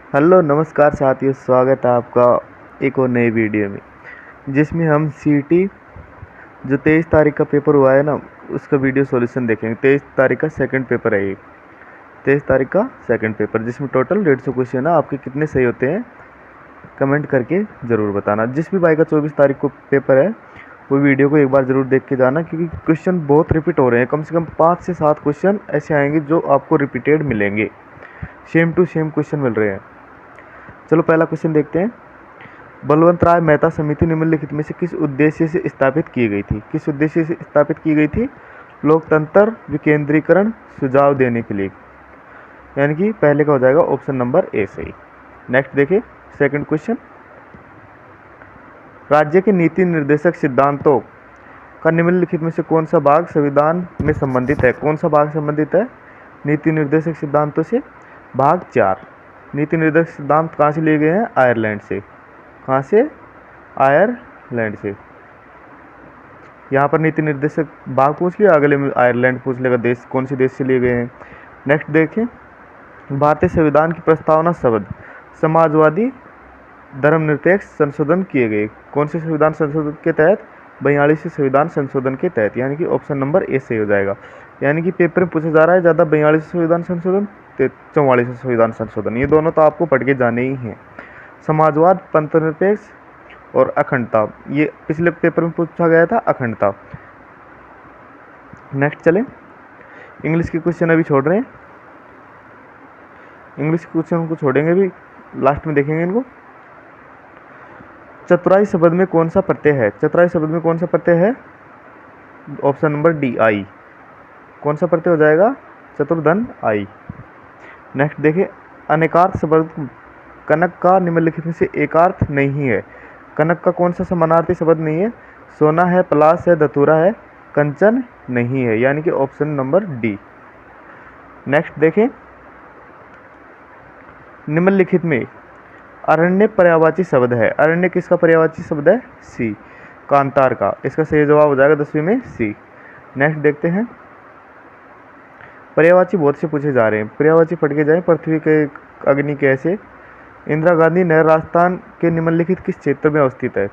Hello नमस्कार साथियों, स्वागत है आपका एक और नई वीडियो में, जिसमें हम सीटी जो 23 तारीख का पेपर हुआ है ना, उसका वीडियो सॉल्यूशन देखेंगे। 23 तारीख का सेकंड पेपर है ये। 23 तारीख का सेकंड पेपर, जिसमें टोटल 150 क्वेश्चन है। आपके कितने सही होते हैं कमेंट करके ज़रूर बताना। जिस भी भाई का 24 तारीख को पेपर है वो वीडियो को एक बार ज़रूर देख के जाना, क्योंकि क्वेश्चन बहुत रिपीट हो रहे हैं। कम से कम 5 से 7 क्वेश्चन ऐसे आएंगे जो आपको रिपीटेड मिलेंगे, सेम टू सेम क्वेश्चन मिल रहे हैं। चलो पहला क्वेश्चन देखते हैं। बलवंत राय मेहता समिति निम्नलिखित में से किस उद्देश्य से स्थापित की गई थी? किस उद्देश्य से स्थापित की गई थी? लोकतंत्र विकेंद्रीकरण सुझाव देने के लिए, यानी कि पहले का हो जाएगा ऑप्शन नंबर ए सही। नेक्स्ट देखिए सेकंड क्वेश्चन। राज्य के नीति निर्देशक सिद्धांतों का निम्नलिखित में से कौन सा भाग संविधान में संबंधित है? कौन सा भाग संबंधित है नीति निर्देशक सिद्धांतों से? भाग 4। नीति निर्देशक सिद्धांत कहाँ से लिए गए हैं? आयरलैंड से। कहाँ से? आयरलैंड से। यहाँ पर नीति निर्देशक भाग पूछ लिया, अगले में आयरलैंड पूछ लेगा देश, कौन से देश से लिए गए हैं। नेक्स्ट देखें। भारतीय संविधान की प्रस्तावना शब्द समाजवादी धर्मनिरपेक्ष संशोधन किए गए कौन से संविधान संशोधन के तहत? 42वें संविधान संशोधन के तहत, यानी कि ऑप्शन नंबर ए सही हो जाएगा। यानी कि पेपर में पूछा जा रहा है ज़्यादा 42वें संविधान संशोधन, 44वें संविधान संशोधन, ये दोनों तो आपको पढ़ के जाने ही हैं। समाजवाद, पंथनिरपेक्ष और अखंडता, ये पिछले पेपर में पूछा गया था, अखंडता। नेक्स्ट चले। इंग्लिश के क्वेश्चन अभी छोड़ रहे हैं, इंग्लिश के क्वेश्चन को छोड़ेंगे भी, लास्ट में देखेंगे इनको। चतुराई शब्द में कौन सा प्रत्यय है? चतुराई शब्द में कौन सा प्रत्यय है? Option number D I. कौन सा प्रत्यय हो जाएगा? चतुर्धन आई। नेक्स्ट देखिए। अनेकार्थ शब्द कनक का निम्नलिखित में से एकार्थ नहीं है। कनक का कौन सा समानार्थी शब्द नहीं है? सोना है, पलाश है, धतूरा है, कंचन नहीं है, यानी कि ऑप्शन नंबर डी। नेक्स्ट देखें। निम्नलिखित में अरण्य पर्यायवाची शब्द है। अरण्य किसका पर्यायवाची शब्द है? सी, कांतार का। इसका सही जवाब हो जाएगा 10वीं में सी। नेक्स्ट देखते हैं। पर्यायवाची बहुत से पूछे जा रहे हैं, पर्यायवाची पढ़ के जाएं। पृथ्वी के अग्नि कैसे? इंदिरा गांधी नहर राजस्थान के निम्नलिखित किस क्षेत्र में अवस्थित है?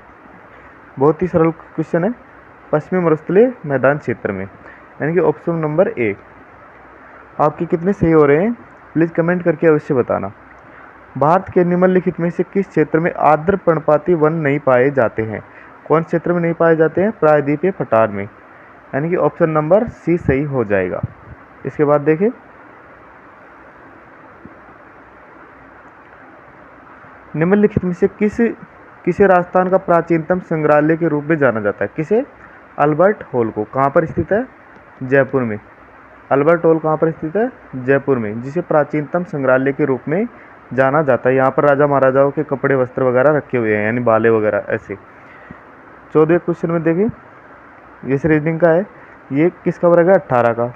बहुत ही सरल क्वेश्चन है, पश्चिमी मरुस्थलीय मैदान क्षेत्र में, यानी कि ऑप्शन नंबर ए। आपके कितने सही हो रहे हैं प्लीज़ कमेंट करके अवश्य बताना। भारत के निम्नलिखित में से किस क्षेत्र में आर्द्र पर्णपाती वन नहीं पाए जाते हैं? कौन क्षेत्र में नहीं पाए जाते हैं? प्रायद्वीपीय पठार में, यानी कि ऑप्शन नंबर सी सही हो जाएगा। इसके बाद देखें। निम्नलिखित में से किसे राजस्थान का प्राचीनतम संग्रहालय के रूप में जाना जाता है? किसे? अल्बर्ट हॉल को। कहाँ पर स्थित है? जयपुर में। अल्बर्ट हॉल कहाँ पर स्थित है? जयपुर में, जिसे प्राचीनतम संग्रहालय के रूप में जाना जाता है। यहाँ पर राजा महाराजाओं के कपड़े वस्त्र वगैरह रखे हुए हैं, यानी बाले वगैरह ऐसे। 14वें क्वेश्चन में देखिए, ये रीजनिंग का है। ये किसका वर्ग है? 18 का।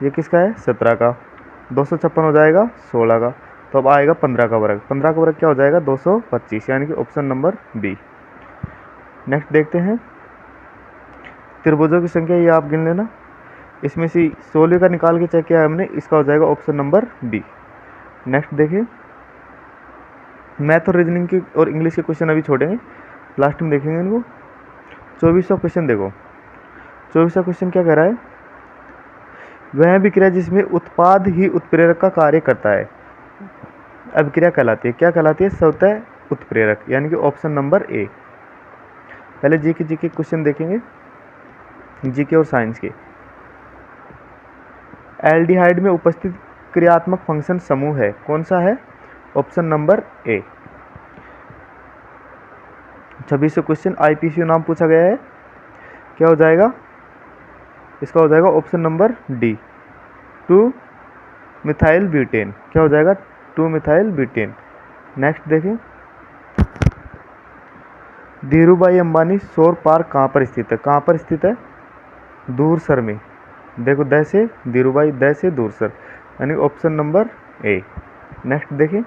ये किसका है? 17 का। 256 हो जाएगा 16 का, तो अब आएगा 15 का वर्ग। 15 का वर्ग क्या हो जाएगा? 225, यानी कि ऑप्शन नंबर बी। नेक्स्ट देखते हैं। त्रिभुजों की संख्या ये आप गिन लेना, इसमें से 16 का निकाल के चेक किया हमने, इसका हो जाएगा ऑप्शन नंबर बी। नेक्स्ट देखिए। मैथ और रीजनिंग की और इंग्लिश के क्वेश्चन अभी छोड़ेंगे, लास्ट में देखेंगे इनको। 24वां क्वेश्चन देखो। 24वां क्वेश्चन क्या कह रहा है? वह अभिक्रिया जिसमें उत्पाद ही उत्प्रेरक का कार्य करता है, अभिक्रिया कहलाती है, क्या कहलाती है? स्वतः उत्प्रेरक, यानी कि ऑप्शन नंबर ए। पहले जीके क्वेश्चन देखेंगे, जीके और साइंस के। एल्डिहाइड में उपस्थित क्रियात्मक फंक्शन समूह है, कौन सा है? Option number A. 26वां क्वेश्चन आईपीसीओ नाम पूछा गया है, क्या हो जाएगा? इसका हो जाएगा option number D, 2 methyl butane. क्या हो जाएगा? 2 मिथाइल ब्यूटेन। नेक्स्ट देखें। धीरूभाई अंबानी सौर पार्क कहाँ पर स्थित है? कहाँ पर स्थित है? दूरसर में। देखो द से धीरूभाई, द से दूरसर, यानी ऑप्शन नंबर ए। नेक्स्ट देखें।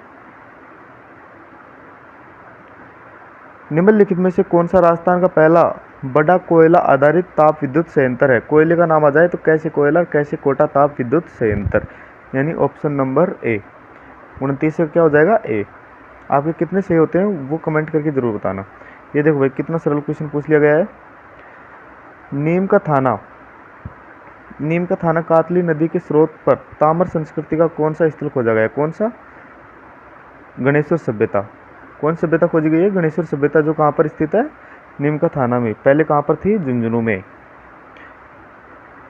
निम्नलिखित में से कौन सा राजस्थान का पहला बड़ा कोयला आधारित ताप विद्युत संयंत्र है? कोयले का नाम आ जाए तो कैसे कोयला, कैसे कोटा ताप विद्युत संयंत्र, यानी ऑप्शन नंबर ए। 29 से क्या हो जाएगा ए। आपके कितने सही होते हैं वो कमेंट करके ज़रूर बताना। ये देखो भाई कितना सरल क्वेश्चन पूछ लिया गया है। नीम का थाना कातली नदी के स्रोत पर ताम्र संस्कृति का कौन सा स्थल खोजा गया है? कौन सा? गणेश्वर सभ्यता। कौन सभ्यता खोजी गई है? गणेश्वर सभ्यता, जो कहाँ पर स्थित है? नीम का थाना में। पहले कहाँ पर थी? झुंझुनू में।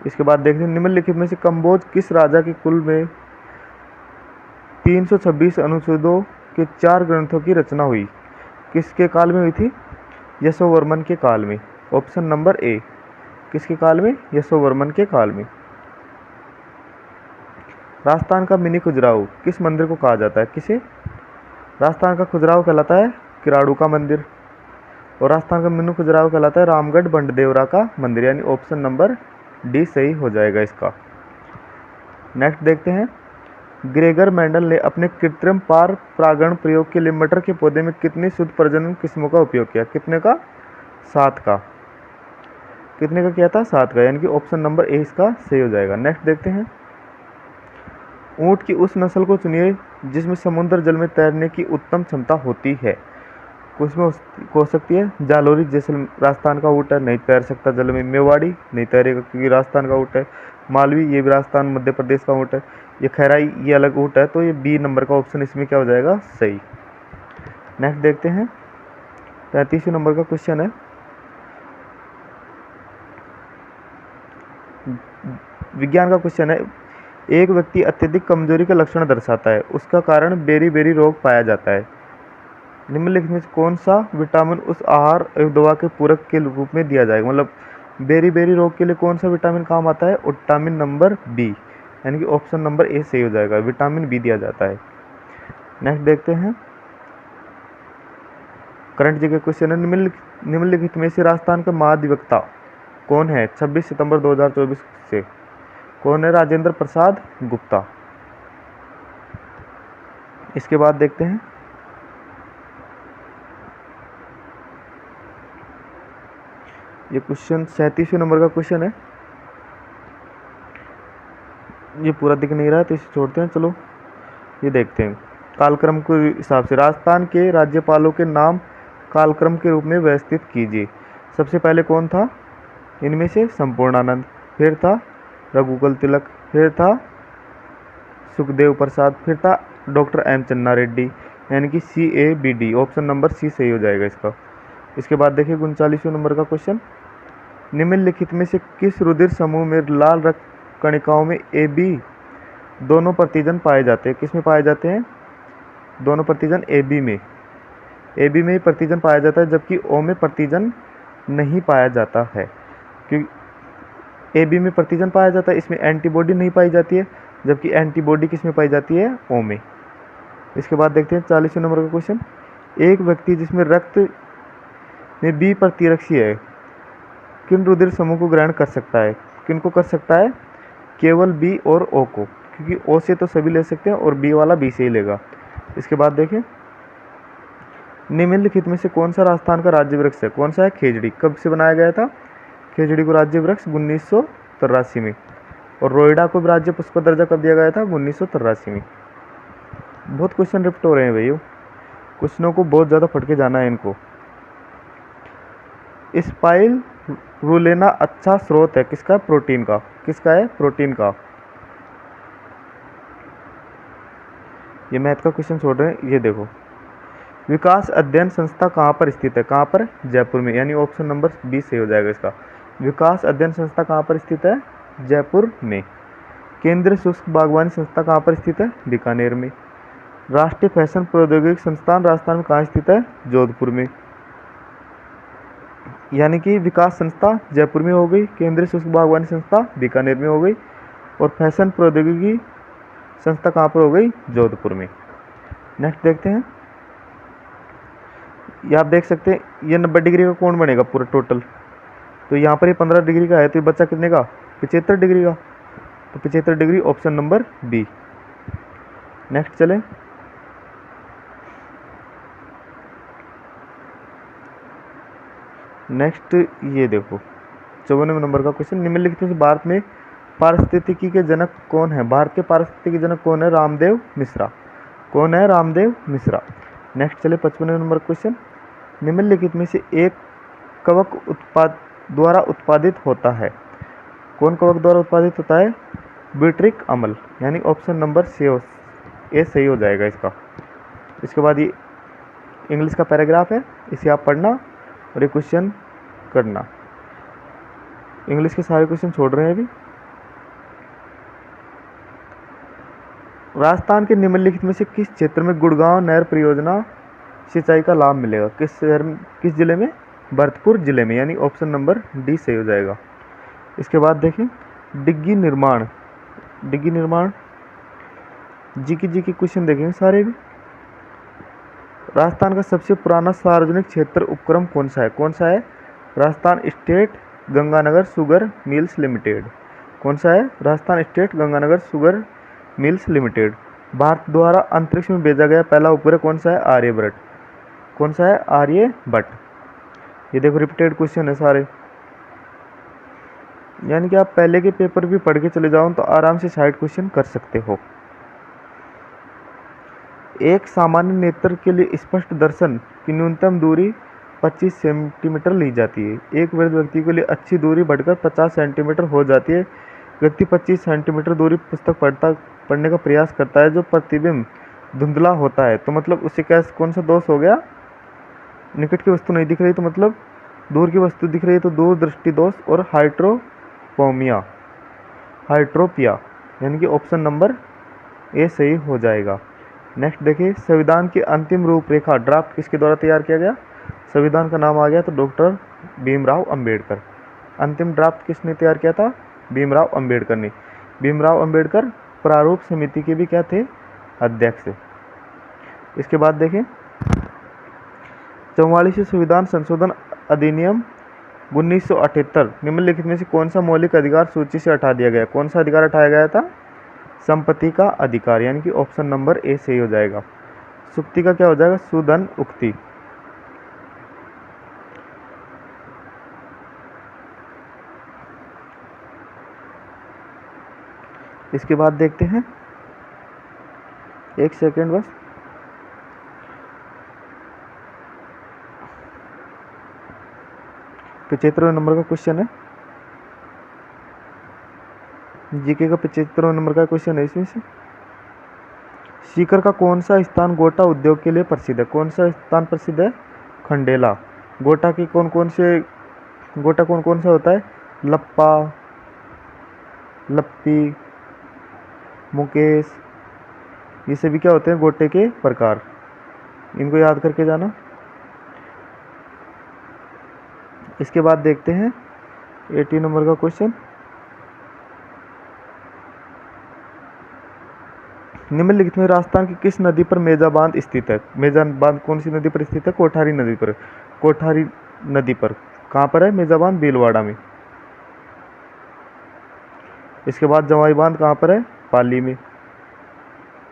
इसके बाद देखते हैं निम्नलिखित में से कंबोज किस राजा के कुल में 326 अनुच्छेदों के 4 ग्रंथों की रचना हुई? किसके काल में हुई थी? यशोवर्मन के काल में। ऑप्शन नंबर ए। किसके काल में? यशोवर्मन के काल में। राजस्थान का मिनी खजुराहो किस मंदिर को कहा जाता है? किसे? राजस्थान का खजुराहो कहलाता है किराड़ू का मंदिर, और राजस्थान का मिनी खजुराहो कहलाता है रामगढ़ बंडदेवरा का मंदिर, यानी ऑप्शन नंबर डी सही हो जाएगा इसका। नेक्स्ट देखते हैं, ग्रेगर मेंडल ने अपने कृत्रिम पार परागण प्रयोग के लिए मटर के पौधे में कितनी शुद्ध प्रजनन किस्मों का उपयोग किया? कितने का? 7 का। कितने का किया था? 7 का, यानी कि ऑप्शन नंबर ए इसका सही हो जाएगा। नेक्स्ट देखते हैं, ऊंट की उस नस्ल को चुनिए जिसमें समुद्र जल में तैरने की उत्तम क्षमता होती है। कुछ में हो सकती है जालोरी, जैसे राजस्थान का ऊँट है, नहीं तैर सकता जल में। मेवाड़ी नहीं तैरेगा क्योंकि राजस्थान का ऊँट है। मालवी, ये भी राजस्थान मध्य प्रदेश का ऊँट है। ये खैराई, ये अलग ऊँट है, तो ये बी नंबर का ऑप्शन इसमें क्या हो जाएगा? सही। नेक्स्ट देखते हैं, 35वें नंबर का क्वेश्चन है, विज्ञान का क्वेश्चन है, एक व्यक्ति अत्यधिक कमजोरी का लक्षण दर्शाता है, उसका कारण बेरी रोग पाया जाता है। निम्नलिखित में कौन सा विटामिन उस आहार एवं दवा के पूरक के रूप में दिया जाएगा? मतलब बेरी रोग के लिए कौन सा विटामिन काम आता है? विटामिन नंबर बी, यानी कि ऑप्शन नंबर ए सही हो जाएगा, विटामिन बी दिया जाता है। नेक्स्ट देखते हैं, करंट जी के क्वेश्चन है, निम्नलिखित में से राजस्थान का महाधिवक्ता कौन है 26 सितंबर 2024 से? कौन है? राजेंद्र प्रसाद गुप्ता। इसके बाद देखते हैं, ये क्वेश्चन 37वें नंबर का क्वेश्चन है, ये पूरा दिख नहीं रहा है तो इसे छोड़ते हैं। चलो ये देखते हैं, कालक्रम के हिसाब से राजस्थान के राज्यपालों के नाम कालक्रम के रूप में व्यवस्थित कीजिए। सबसे पहले कौन था इनमें से? संपूर्णानंद, फिर था रघुकुल तिलक, फिर था सुखदेव प्रसाद, फिर था डॉक्टर एम चन्ना रेड्डी, यानी कि CABD, ऑप्शन नंबर सी सही हो जाएगा इसका। इसके बाद देखिए 39वें नंबर का क्वेश्चन, निम्नलिखित में से किस रुधिर समूह में लाल रक्त कणिकाओं में AB दोनों प्रतिजन पाए जाते हैं? किस में पाए जाते हैं? दोनों प्रतिजन AB में। AB में ही प्रतिजन पाया जाता है, जबकि O में प्रतिजन नहीं पाया जाता है। क्योंकि AB में प्रतिजन पाया जाता है, इसमें एंटीबॉडी नहीं पाई जाती है, जबकि एंटीबॉडी किस में पाई जाती है? O में। इसके बाद देखते हैं 40वें नंबर का क्वेश्चन, एक व्यक्ति जिसमें रक्त में B प्रतिरक्षी है किन रुधिर समूह को ग्रहण कर सकता है? किन को कर सकता है? केवल B और O को, क्योंकि O से तो सभी ले सकते हैं और B वाला B से ही लेगा। इसके बाद देखें, निम्नलिखित में से कौन सा राजस्थान का राज्य वृक्ष है? कौन सा है? खेजड़ी। कब से बनाया गया था खेजड़ी को राज्य वृक्ष? 1983 में। और रोइडा को राज्य पुष्प दर्जा कब दिया गया था? 1983 में। बहुत क्वेश्चन रिपीट हो रहे हैं भैया, क्वेश्चनों को बहुत ज़्यादा फटके जाना है इनको। स्पाइल रुलेना अच्छा स्रोत है किसका? प्रोटीन का। किसका है? प्रोटीन का। ये मैथ का क्वेश्चन छोड़ रहे हैं, ये देखो, विकास अध्ययन संस्था कहाँ पर स्थित है? कहाँ पर? जयपुर में, यानी ऑप्शन नंबर बी सही हो जाएगा इसका। विकास अध्ययन संस्था कहाँ पर स्थित है? जयपुर में। केंद्रीय शुष्क बागवानी संस्था कहाँ पर स्थित है? बीकानेर में। राष्ट्रीय फैशन प्रौद्योगिकी संस्थान राजस्थान में कहाँ स्थित है? जोधपुर में। यानी कि विकास संस्था जयपुर में हो गई, केंद्रीय शुष्क बागवानी संस्था बीकानेर में हो गई, और फैशन प्रौद्योगिकी संस्था कहाँ पर हो गई? जोधपुर में। नेक्स्ट देखते हैं, ये आप देख सकते हैं, ये 90 डिग्री का कोण बनेगा पूरा टोटल, तो यहाँ पर ये 15 डिग्री का है, तो ये बच्चा कितने का? 75 डिग्री का, तो 75 degree option number B. Next चले, नेक्स्ट ये देखो 54वें नंबर का क्वेश्चन, निम्नलिखित में से भारत में पारिस्थितिकी के जनक कौन है? भारत के पारिस्थितिकी जनक कौन है? रामदेव मिश्रा। कौन है? रामदेव मिश्रा। नेक्स्ट चले 55वें नंबर क्वेश्चन। निम्नलिखित में से एक कवक द्वारा उत्पादित होता है। कौन कवक द्वारा उत्पादित होता है? ब्यूटरिक अम्ल, यानी ऑप्शन नंबर ए सही हो जाएगा इसका। इसके बाद ये इंग्लिश का पैराग्राफ है, इसे आप पढ़ना और ये क्वेश्चन करना। इंग्लिश के सारे क्वेश्चन छोड़ रहे हैं अभी। राजस्थान के निम्नलिखित में से किस क्षेत्र में गुड़गांव नहर परियोजना सिंचाई का लाभ मिलेगा? किस शहर में, किस जिले में? भरतपुर जिले में, यानी ऑप्शन नंबर डी सही हो जाएगा। इसके बाद देखें डिग्गी निर्माण। डिग्गी निर्माण जी के क्वेश्चन देखेंगे सारे भी। राजस्थान का सबसे पुराना सार्वजनिक क्षेत्र उपक्रम कौन सा है? कौन सा है? Rajasthan state Ganganagar sugar mills limited. कौन सा है? Rajasthan state Ganganagar sugar mills limited. Bharat द्वारा अंतरिक्ष में भेजा गया पहला उपग्रह कौन सा है? आर्यभट्ट। कौन सा है? आर्यभट्ट। ये देखो रिपीटेड क्वेश्चन है सारे, यानी कि आप पहले के पेपर भी पढ़ के चले जाओ तो आराम से 60 क्वेश्चन कर सकते हो। एक सामान्य नेत्र के लिए स्पष्ट दर्शन की न्यूनतम दूरी 25 सेंटीमीटर ली जाती है। एक वृद्ध व्यक्ति के लिए अच्छी दूरी बढ़कर 50 सेंटीमीटर हो जाती है। व्यक्ति 25 सेंटीमीटर दूरी पुस्तक पढ़ने का प्रयास करता है जो प्रतिबिंब धुंधला होता है, तो मतलब उसे कौन सा दोष हो गया? निकट की वस्तु नहीं दिख रही तो मतलब दूर की वस्तु दिख रही है तो दूर दृष्टि दोष और हाइट्रोपिया, यानी कि ऑप्शन नंबर ए सही हो जाएगा। नेक्स्ट देखिए संविधान की अंतिम रूपरेखा ड्राफ्ट किसके द्वारा तैयार किया गया? संविधान का नाम आ गया तो डॉक्टर भीमराव अंबेडकर। अंतिम ड्राफ्ट किसने तैयार किया था? भीमराव अंबेडकर ने। भीमराव अंबेडकर प्रारूप समिति के भी क्या थे? अध्यक्ष। इसके बाद देखें 44वें संविधान संशोधन अधिनियम 1978 निम्नलिखित में से कौन सा मौलिक अधिकार सूची से हटा दिया गया? कौन सा अधिकार हटाया गया था? संपत्ति का अधिकार, यानी कि ऑप्शन नंबर ए सही हो जाएगा। सुक्ति का क्या हो जाएगा? सुधन उक्ति। इसके बाद देखते हैं, एक सेकेंड बस। तो 75वें नंबर का क्वेश्चन है, जीके का 75वें नंबर का क्वेश्चन है। इसमें से सीकर का कौन सा स्थान गोटा उद्योग के लिए प्रसिद्ध है? कौन सा स्थान प्रसिद्ध है? खंडेला। गोटा की गोटा कौन कौन सा होता है? लप्पा, लप्पी, मुकेश, ये सभी क्या होते हैं? गोटे के प्रकार। इनको याद करके जाना। इसके बाद देखते हैं 80 नंबर का क्वेश्चन। निम्नलिखित में राजस्थान की किस नदी पर मेजा बांध स्थित है? मेजा बांध कौन सी नदी पर स्थित है? कोठारी नदी पर। कोठारी नदी पर कहाँ पर है मेजा बांध? भीलवाड़ा में। इसके बाद जवाई बांध कहाँ पर है? पाली में,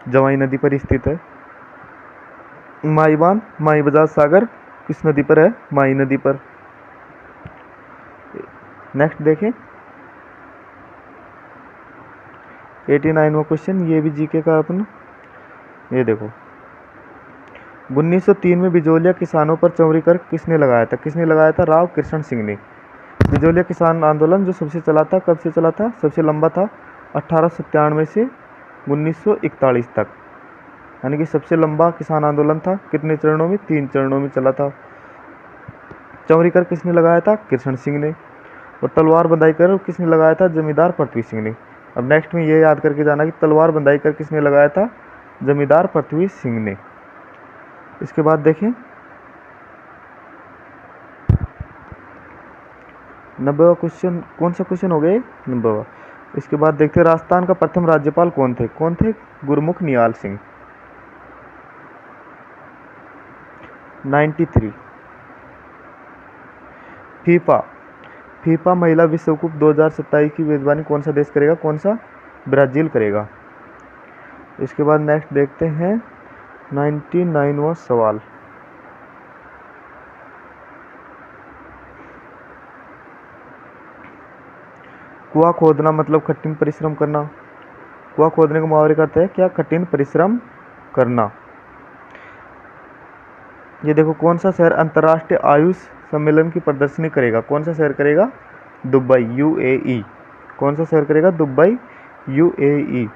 जवाई नदी पर स्थित है। माई बांध, माई बजाज सागर किस नदी पर है? माई नदी पर। नेक्स्ट देखें 89वां क्वेश्चन, ये भी जीके का अपना। ये देखो 1903 में बिजोलिया किसानों पर चौरी कर किसने लगाया था? किसने लगाया था? राव कृष्ण सिंह ने। बिजोलिया किसान आंदोलन जो सबसे चला था, कब से चला था? सबसे लंबा था 1897 से 1941 तक, यानी कि सबसे लंबा किसान आंदोलन था। कितने चरणों में? 3 चरणों में चला था। चौरी कर किसने लगाया था? कृष्ण सिंह ने। और तलवार बंधाई कर किसने लगाया था? जमींदार पृथ्वी सिंह ने। अब नेक्स्ट में ये याद करके जाना कि तलवार बंधाई कर किसने लगाया था? जमींदार पृथ्वी सिंह ने। इसके बाद देखें 90वां क्वेश्चन, कौन सा क्वेश्चन हो गया? 90वां। इसके बाद देखते हैं राजस्थान का प्रथम राज्यपाल कौन थे? कौन थे? गुरमुख निहाल सिंह। 93। फीफा महिला विश्व कप 2027 की मेजबानी कौन सा देश करेगा? कौन सा? ब्राजील करेगा। इसके बाद नेक्स्ट देखते हैं 99वां सवाल। कुआं खोदना मतलब कठिन परिश्रम करना। कुआं खोदने का मुहावरे का अर्थ है क्या? कठिन परिश्रम करना। ये देखो, कौन सा शहर अंतर्राष्ट्रीय आयुष सम्मेलन की प्रदर्शनी करेगा? कौन सा शहर करेगा? Dubai, UAE. कौन सा शहर करेगा? Dubai, UAE.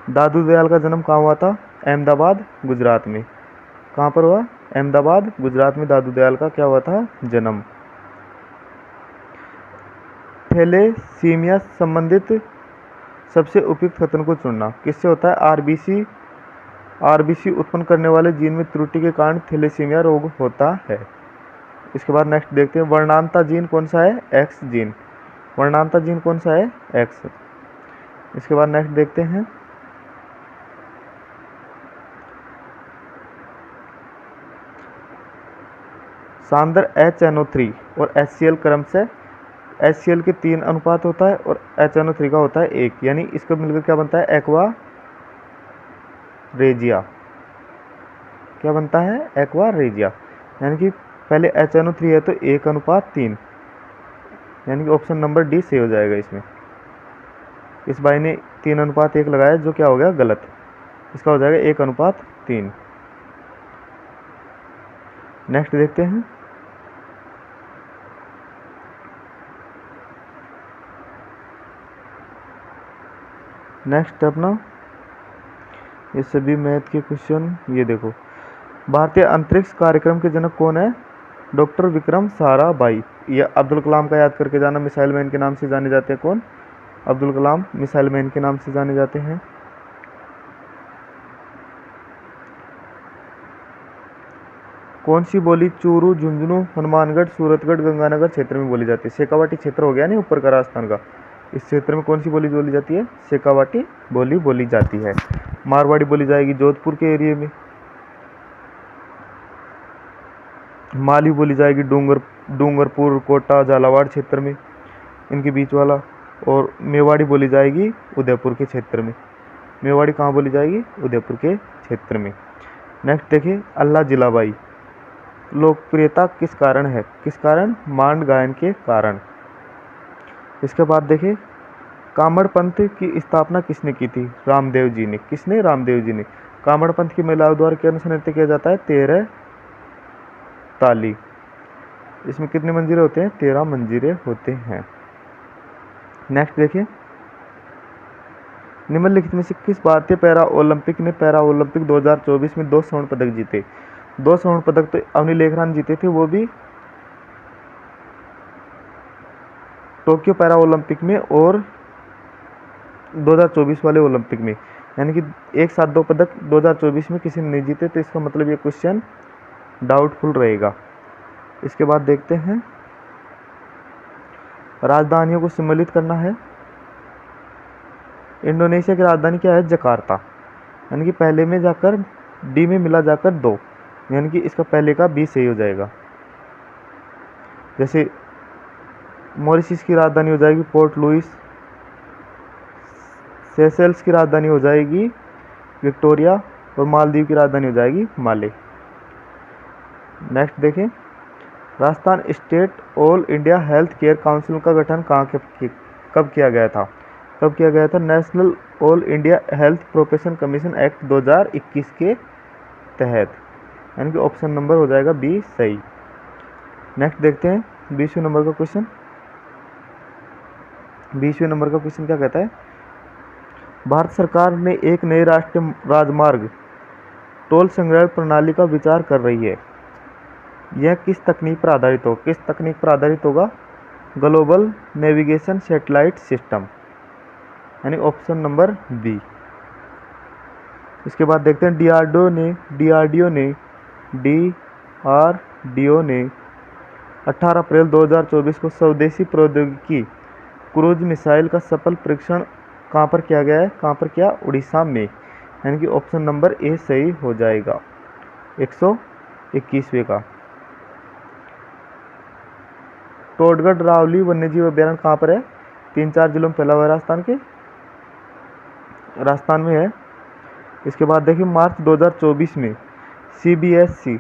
दादू दयाल का जन्म कहाँ हुआ था? अहमदाबाद, गुजरात में। कहाँ पर हुआ? अहमदाबाद, गुजरात में दादू दयाल का क्या हुआ था? जन्म। थैलेसीमिया संबंधित सबसे उपयुक्त कथन को चुनना। किससे होता है? आरबीसी उत्पन्न करने वाले जीन में त्रुटि के कारण थैलेसीमिया रोग होता है। इसके बाद नेक्स्ट देखते हैं, वर्णांता जीन कौन सा है? X gene. वर्णांता जीन कौन सा है? एक्स। इसके बाद नेक्स्ट देखते हैं, सांद्र HNO3 और HCl क्रम से HCl के 3 अनुपात होता है और HNO3 का होता है 1, यानी इसको मिलकर क्या बनता है? Aqua regia. क्या बनता है? Aqua regia. यानी कि पहले HNO3 है तो 1:3, यानी कि ऑप्शन नंबर डी सही हो जाएगा इसमें। इस भाई ने 3:1 लगाया, जो क्या हो गया? गलत। इसका हो जाएगा 1:3। नेक्स्ट देखते हैं, नेक्स्ट अपना ये सभी मैथ के क्वेश्चन। ये देखो, भारतीय अंतरिक्ष कार्यक्रम के जनक कौन है? डॉक्टर विक्रम साराभाई। ये अब्दुल कलाम का याद करके जाना, मिसाइल मैन के नाम से जाने जाते हैं। कौन? अब्दुल कलाम मिसाइल मैन के नाम से जाने जाते हैं। कौन सी बोली चूरू, झुंझुनू, हनुमानगढ़, सूरतगढ़, गंगानगर क्षेत्र में बोली जाती है? शेखावाटी क्षेत्र हो गया नहीं ऊपर का राजस्थान का, इस क्षेत्र में कौन सी बोली बोली जाती है? शेखावाटी बोली बोली जाती है। मारवाड़ी बोली जाएगी जोधपुर के एरिया में। माली बोली जाएगी डूंगरपुर, कोटा, झालावाड़ क्षेत्र में, इनके बीच वाला। और मेवाड़ी बोली जाएगी उदयपुर के क्षेत्र में। मेवाड़ी कहाँ बोली जाएगी? उदयपुर के क्षेत्र में। नेक्स्ट देखिए, अल्लाह जिलाबाई लोकप्रियता किस कारण है? किस कारण? मांड गायन के कारण। इसके बाद देखिए, कामड़ पंथ की स्थापना किसने की थी? रामदेव जी ने। किसने? रामदेव जी ने। कामड़ पंथ की महिलाओं द्वारा क्या अनुसार नृत्य किया जाता है? 13 ताली। इसमें कितने मंजीरे होते हैं? 13 मंजीरे होते हैं। नेक्स्ट देखिए, निम्नलिखित में से किस भारतीय पैरा ओलंपिक ने पैरा ओलंपिक 2024 में 2 स्वर्ण पदक जीते? 2 स्वर्ण पदक तो अवनी लेखरान जीते थे, वो भी टोक्यो पैरा ओलंपिक में और 2024 वाले ओलंपिक में, यानी कि एक साथ 2 पदक 2024 में किसी ने नहीं जीते। तो इसका मतलब ये क्वेश्चन डाउटफुल रहेगा। इसके बाद देखते हैं, राजधानियों को सम्मिलित करना है। इंडोनेशिया की राजधानी क्या है? जकार्ता। यानी कि पहले में जाकर डी में मिला जाकर 2, यानी कि इसका पहले का बी सही हो जाएगा। जैसे मॉरिशस की राजधानी हो जाएगी पोर्ट लुइस, सेशेल्स की राजधानी हो जाएगी विक्टोरिया और मालदीव की राजधानी हो जाएगी माले। नेक्स्ट देखें, Rajasthan state all India health care council का गठन कब किया गया था? कब किया गया था? National all India health profession commission act 2021 के तहत, यानी कि ऑप्शन नंबर हो जाएगा बी सही। नेक्स्ट देखते हैं 20वें नंबर का क्वेश्चन। 20वें नंबर का क्वेश्चन क्या कहता है? भारत सरकार ने एक नए राष्ट्रीय राजमार्ग टोल संग्रह प्रणाली का विचार कर रही है। यह किस तकनीक पर आधारित हो? किस तकनीक पर आधारित होगा? ग्लोबल नेविगेशन सैटेलाइट सिस्टम, यानी ऑप्शन नंबर बी। इसके बाद देखते हैं, डीआरडीओ ने 18 अप्रैल 2024 को स्वदेशी प्रौद्योगिकी क्रूज मिसाइल का सफल परीक्षण कहाँ पर किया गया है? कहाँ पर किया? उड़ीसा में, यानी कि ऑप्शन नंबर ए सही हो जाएगा 121वें का। टोडगढ़ रावली वन्यजीव अभ्यारण्य कहाँ पर है? 3-4 जिलों में फैला हुआ है, राजस्थान में है। इसके बाद देखिए, मार्च 2024 में सीबीएसई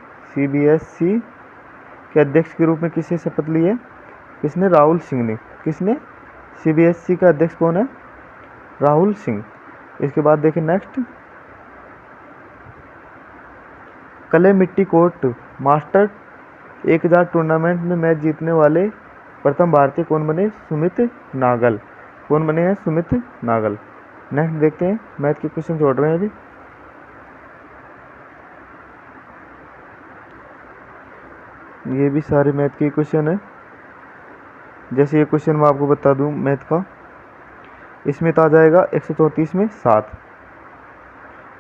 के अध्यक्ष के रूप में किसे शपथ ली है? किसने? राहुल सिंह ने। किसने? सीबीएसई का अध्यक्ष कौन है? राहुल सिंह। इसके बाद देखिए नेक्स्ट, कले मिट्टी कोर्ट मास्टर 1000 टूर्नामेंट में मैच जीतने वाले प्रथम भारतीय कौन बने? सुमित नागल। कौन बने हैं? सुमित नागल। नेक्स्ट देखते हैं, मैथ के क्वेश्चन छोड़ रहे हैं अभी। ये भी सारे मैथ के क्वेश्चन है। जैसे ये क्वेश्चन मैं आपको बता दूं मैथ का, इसमें तो आ जाएगा 134 में 7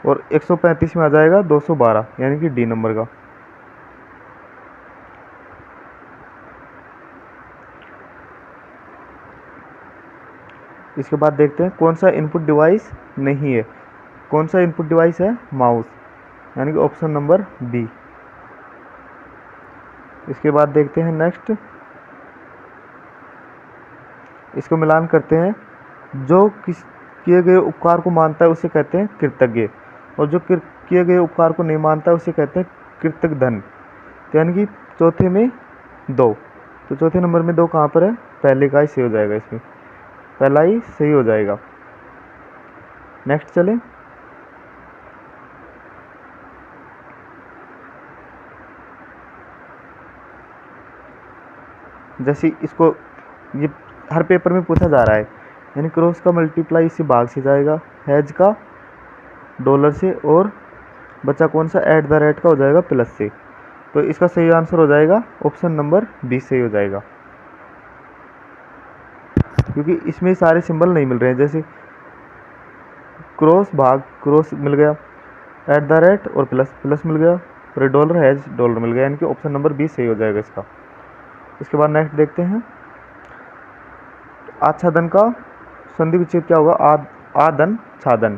और 135 में आ जाएगा 212, यानी कि डी नंबर का। इसके बाद देखते हैं कौन सा इनपुट डिवाइस नहीं है। कौन सा इनपुट डिवाइस है? माउस, यानी कि ऑप्शन नंबर बी। इसके बाद देखते हैं नेक्स्ट, इसको मिलान करते हैं। जो किए गए उपकार को मानता है उसे कहते हैं कृतज्ञ, और जो किए गए उपकार को नहीं मानता है उसे कहते हैं कृतघ्न। तो यानी कि चौथे में 2, तो चौथे नंबर में 2 कहाँ पर है? पहले का ही सही हो जाएगा, इसमें पहला ही सही हो जाएगा। नेक्स्ट चलें, जैसे इसको ये हर पेपर में पूछा जा रहा है, यानी क्रॉस का मल्टीप्लाई इसी भाग से जाएगा, हैज का डॉलर से, और बचा कौन सा? एट द रेट का हो जाएगा प्लस से। तो इसका सही आंसर हो जाएगा ऑप्शन नंबर बी सही हो जाएगा, क्योंकि इसमें सारे सिंबल नहीं मिल रहे हैं। जैसे क्रॉस भाग क्रॉस मिल गया, एट द रेट और प्लस प्लस मिल गया, और डॉलर हैज डॉलर मिल गया, यानी कि ऑप्शन नंबर बी सही हो जाएगा इसका। इसके बाद नेक्स्ट देखते हैं, आच्छादन का संधि विच्छेद क्या होगा? आदन छादन,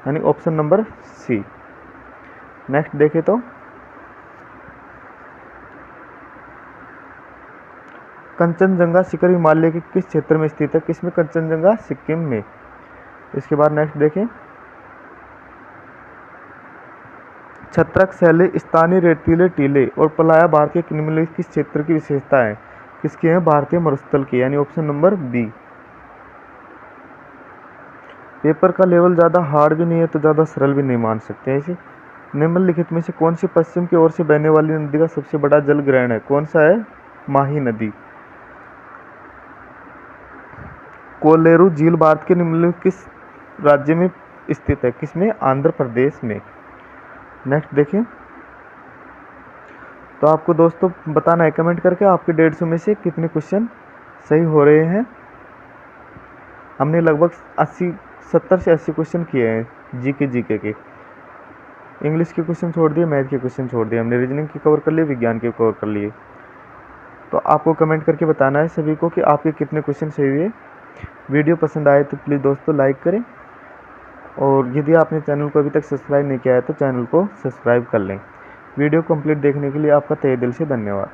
यानी ऑप्शन नंबर सी। नेक्स्ट देखें तो कंचनजंगा शिखर हिमालय के किस क्षेत्र में स्थित है? किसमें? कंचनजंगा सिक्किम में। इसके बाद नेक्स्ट देखें, छत्रक शैली स्थानीय रेतीले टीले और पलाया भारतीय निम्नलिखित किस क्षेत्र की विशेषता है? किसकी है? भारतीय मरुस्थल की, यानी ऑप्शन नंबर बी। पेपर का लेवल ज़्यादा हार्ड भी नहीं है तो ज़्यादा सरल भी नहीं मान सकते हैं इसे। निम्नलिखित में से कौन सी पश्चिम की ओर से बहने वाली नदी का सबसे बड़ा जल ग्रहण है? कौन सा है? माही नदी। कोलेरू झील भारत के निम्नलिखित किस राज्य में स्थित है? किसमें? आंध्र प्रदेश में। नेक्स्ट देखें, तो आपको दोस्तों बताना है कमेंट करके आपके 150 में से कितने क्वेश्चन सही हो रहे हैं। हमने लगभग 70 से 80 क्वेश्चन किए हैं जीके के। इंग्लिश के क्वेश्चन छोड़ दिए, मैथ के क्वेश्चन छोड़ दिए, हमने रीजनिंग की कवर कर लिए, विज्ञान के कवर कर लिए। तो आपको कमेंट करके बताना है सभी को कि आपके कितने क्वेश्चन सही हुए। वीडियो पसंद आए तो प्लीज़ दोस्तों लाइक करें, और यदि आपने चैनल को अभी तक सब्सक्राइब नहीं किया है तो चैनल को सब्सक्राइब कर लें। वीडियो कंप्लीट देखने के लिए आपका तहे दिल से धन्यवाद।